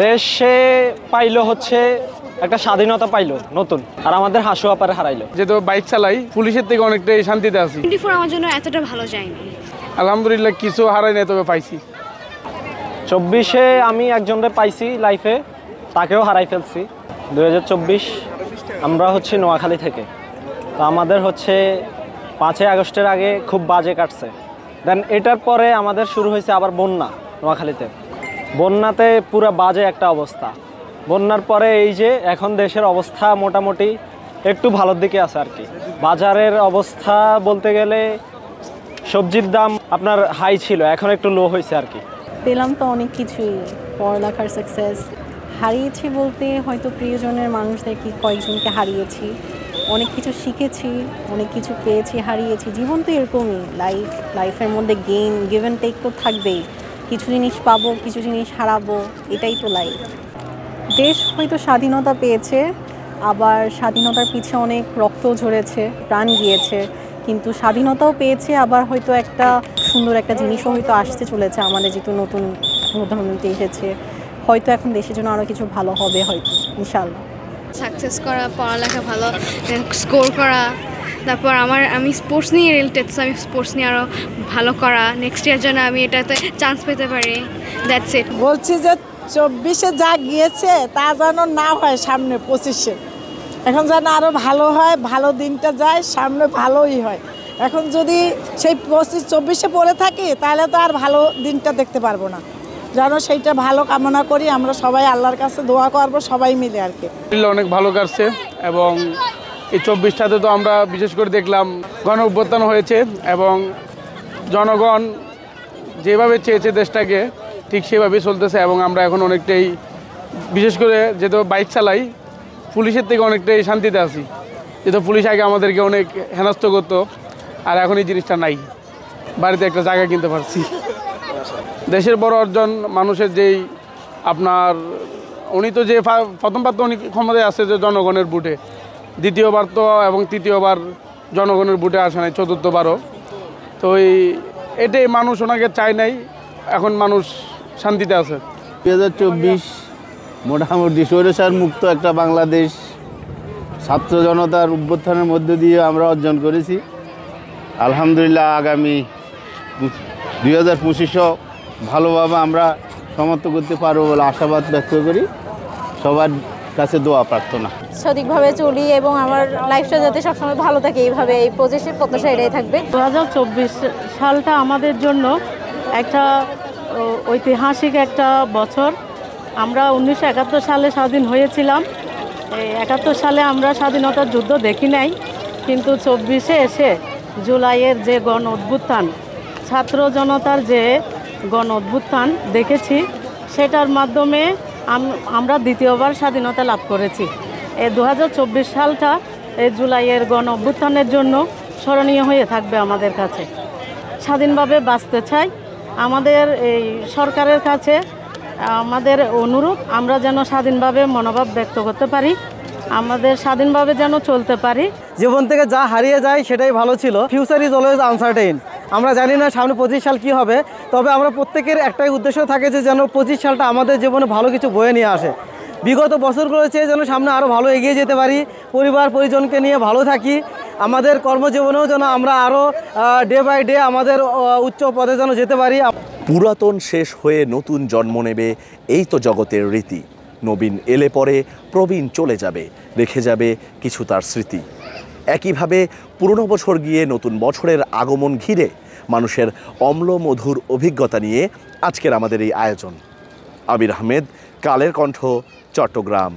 দেশে পাইলো হচ্ছে একটা স্বাধীনতা পাইলো নতুন, আর আমাদের হাসু আপারে হারাইলো। যেহেতু বাইক চালাই, পুলিশের থেকে অনেকটাই শান্তিতে আছি। 24 আমার জন্য এতটা ভালো যায়নি। আলহামদুলিল্লাহ কিছু হারাই নাই, তবে পাইছি। 24-এ আমি একজনকে পাইছি লাইফে, তাকেও হারাই ফেলছি। 2024 আমরা হচ্ছে নোয়াখালী থেকে, তো আমাদের হচ্ছে 5ই আগস্টের আগে খুব বাজে কাটছে। দেন এটার পরে আমাদের শুরু হয়েছে আবার বন্যা নোয়াখালীতে। বন্যাতে পুরো বাজে একটা অবস্থা। বন্যার পরে এই যে এখন দেশের অবস্থা মোটামুটি একটু ভালোর দিকে আছে আর কি। বাজারের অবস্থা বলতে গেলে সবজির দাম আপনার হাই ছিল, এখন একটু লো হয়েছে আর কি। পেলাম তো অনেক কিছুই, পড়ালেখার সাকসেস। হারিয়েছি বলতে হয়তো প্রিয়জনের মানুষদেরকে কয়েকজনকে হারিয়েছি, অনেক কিছু শিখেছি, অনেক কিছু পেয়েছি, হারিয়েছি। জীবন তো এরকমই, লাইফের মধ্যে গিভ অ্যান্ড টেক তো থাকবেই। কিছু জিনিস পাবো, কিছু জিনিস হারাবো, এটাই তো লাইফ। দেশ হয়তো স্বাধীনতা পেয়েছে, আবার স্বাধীনতার পিছে অনেক রক্ত ঝরেছে, প্রাণ গিয়েছে, কিন্তু স্বাধীনতাও পেয়েছে। আবার হয়তো একটা সুন্দর একটা জিনিসও হয়তো আসতে চলেছে, আমাদের যেহেতু নতুন প্রধানমন্ত্রী এসেছে, হয়তো এখন দেশের জন্য আরও কিছু ভালো হবে হয়তো, ইনশাআল্লাহ। সাকসেস করা, পড়ালেখা ভালো, স্কোর করা, তারপর আমি স্পোর্টস নিয়ে রিলেটেড, আমি স্পোর্টস নিয়ে আরও ভালো করা, নেক্সট ইয়ার জন্য আমি এটাতে চান্স পেতে পারি। That's it. বলছি যে 24-এ যা গিয়েছে তা যেন না হয় সামনে 25-এ, এখন যেন আরও ভালো হয়, ভালো দিনটা যায়, সামনে ভালোই হয়। এখন যদি সেই 25-24-এ পড়ে থাকি তাহলে তো আর ভালো দিনটা দেখতে পারবো না। যেন সেইটা ভালো কামনা করি, আমরা সবাই আল্লাহর কাছে দোয়া করবো সবাই মিলে আর কি। অনেক ভালো কাটছে, এবং এই 24টাতে তো আমরা বিশেষ করে দেখলাম গণ অভ্যুত্থান হয়েছে, এবং জনগণ যেভাবে চেয়েছে দেশটাকে ঠিক সেভাবেই চলতেছে। এবং আমরা এখন অনেকটাই, বিশেষ করে যেহেতু বাইক চালাই, পুলিশের থেকে অনেকটাই শান্তিতে আছি। যেহেতু পুলিশ আগে আমাদেরকে অনেক হেনস্থ করতো, আর এখন এই জিনিসটা নাই। বাড়িতে একটা জায়গা কিনতে পারছি। দেশের বড় অর্জন মানুষের যেই আপনার, উনি তো যে প্রথমবার তো উনি ক্ষমতায় আসছে যে জনগণের ভোটে, দ্বিতীয়বার তো এবং তৃতীয়বার জনগণের ভোটে আসে নাই, চতুর্থবারও। তো এটাই মানুষ ওনাকে চায় নাই, এখন মানুষ শান্তিতে আছে। 2024 মোটামুটি স্বৈরাচার মুক্ত একটা বাংলাদেশ ছাত্র জনতার অভ্যুত্থানের মধ্য দিয়ে আমরা অর্জন করেছি। আলহামদুলিল্লাহ আগামী 2025-ও ভালোভাবে আমরা সমাপ্ত করতে পারবো বলে আশাবাদ ব্যক্ত করি। সবার কাছে দোয়া প্রার্থনা। সঠিকভাবে চলি এবং আমার লাইফটা যাতে সবসময় ভালো থাকে, এইভাবে এই পজিটিভ প্রত্যাশা এটাই থাকবে। 2024 সালটা আমাদের জন্য একটা ঐতিহাসিক একটা বছর। আমরা 1971 সালে স্বাধীন হয়েছিলাম। 71 সালে আমরা স্বাধীনতার যুদ্ধ দেখি নাই, কিন্তু 24-এ এসে জুলাইয়ের যে গণ অভ্যুত্থান, ছাত্র জনতার যে গণ অভ্যুত্থান দেখেছি, সেটার মাধ্যমে আমরা দ্বিতীয়বার স্বাধীনতা লাভ করেছি। এই 2024 সালটা এই জুলাইয়ের গণ অভ্যুত্থানের জন্য স্মরণীয় হয়ে থাকবে আমাদের কাছে। স্বাধীনভাবে বাঁচতে চাই। আমাদের এই সরকারের কাছে আমাদের অনুরোধ, আমরা যেন স্বাধীনভাবে মনোভাব ব্যক্ত করতে পারি, আমাদের স্বাধীনভাবে যেন চলতে পারি। জীবন থেকে যা হারিয়ে যায় সেটাই ভালো ছিল। Future is always uncertain. আমরা জানি না সামনে 25 সাল কী হবে, তবে আমরা প্রত্যেকের একটাই উদ্দেশ্য থাকে যে যেন 25 সালটা আমাদের জীবনে ভালো কিছু বয়ে নিয়ে আসে। বিগত বছরগুলো চেয়ে যেন সামনে আরও ভালো এগিয়ে যেতে পারি, পরিবার পরিজনকে নিয়ে ভালো থাকি, আমাদের কর্মজীবনেও যেন আমরা আরও ডে বাই ডে আমাদের উচ্চ পদে যেন যেতে পারি। পুরাতন শেষ হয়ে নতুন জন্ম নেবে, এই তো জগতের রীতি। নবীন এলে পরে প্রবীণ চলে যাবে, রেখে যাবে কিছু তার স্মৃতি। একইভাবে পুরনো বছর গিয়ে নতুন বছরের আগমন ঘিরে মানুষের অম্ল মধুর অভিজ্ঞতা নিয়ে আজকের আমাদের এই আয়োজন। আবির আহমেদ, কালের কণ্ঠ, চট্টগ্রাম।